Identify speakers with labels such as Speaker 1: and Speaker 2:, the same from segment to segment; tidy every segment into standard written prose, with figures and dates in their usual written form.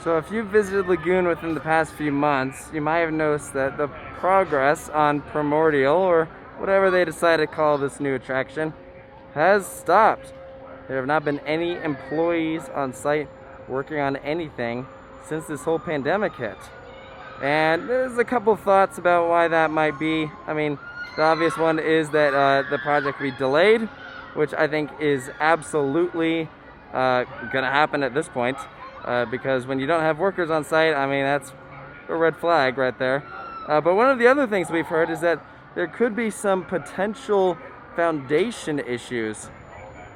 Speaker 1: So if you've visited Lagoon within the past few months, you might have noticed that the progress on Primordial, or whatever they decide to call this new attraction, has stopped. There have not been any employees on site working on anything since this whole pandemic hit. And there's a couple thoughts about why that might be. I mean, the obvious one is that the project will be delayed, which I think is absolutely gonna happen at this point. Because when you don't have workers on site, I mean, that's a red flag right there. But one of the other things we've heard is that there could be some potential foundation issues.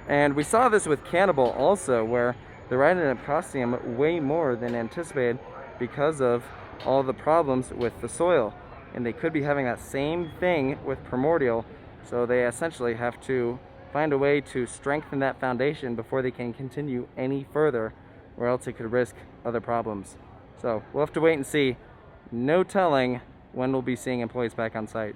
Speaker 1: And we saw this with Cannibal also, where the ride ended up costing them way more than anticipated because of all the problems with the soil. And they could be having that same thing with Primordial, so they essentially have to find a way to strengthen that foundation before they can continue any further, or else it could risk other problems. So we'll have to wait and see. No telling when we'll be seeing employees back on site.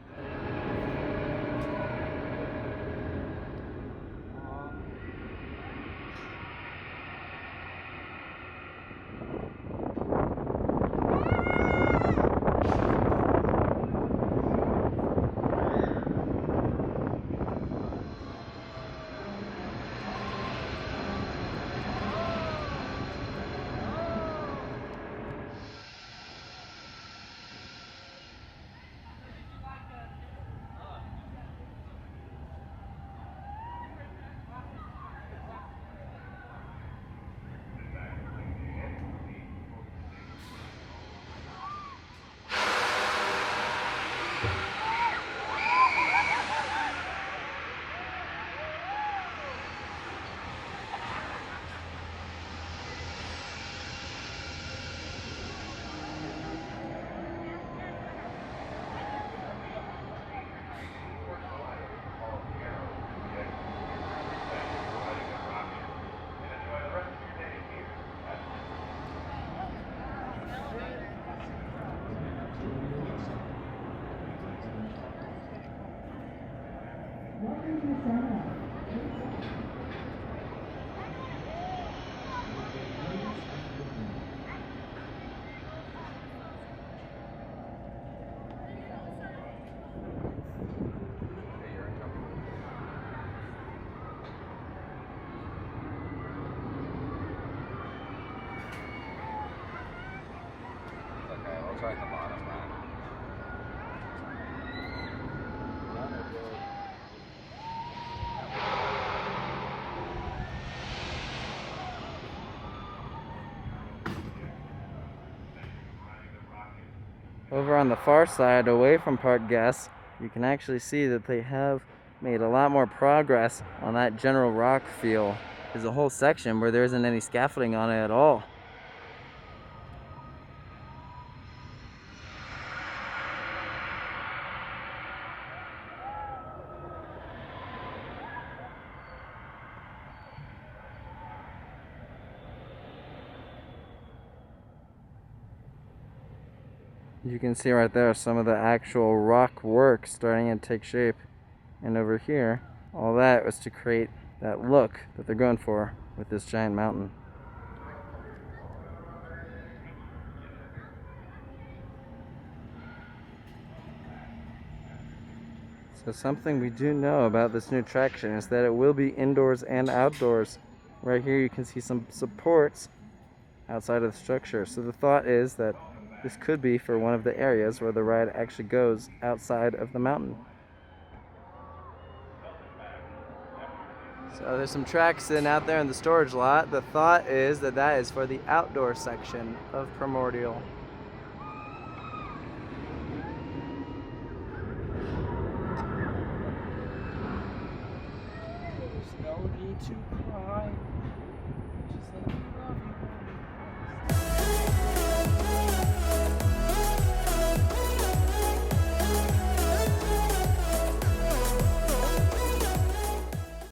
Speaker 2: Try the bottom one.
Speaker 1: Over on the far side, away from Park Guests, you can actually see that they have made a lot more progress on that general rock feel. There's a whole section where there isn't any scaffolding on it at all. You can see right there some of the actual rock work starting to take shape. And over here, all that was to create that look that they're going for with this giant mountain. So something we do know about this new attraction is that it will be indoors and outdoors. Right here you can see some supports outside of the structure. So the thought is that this could be for one of the areas where the ride actually goes outside of the mountain. So there's some tracks sitting out there in the storage lot. The thought is that that is for the outdoor section of Primordial.
Speaker 2: There's no need to cry. Just let me love you.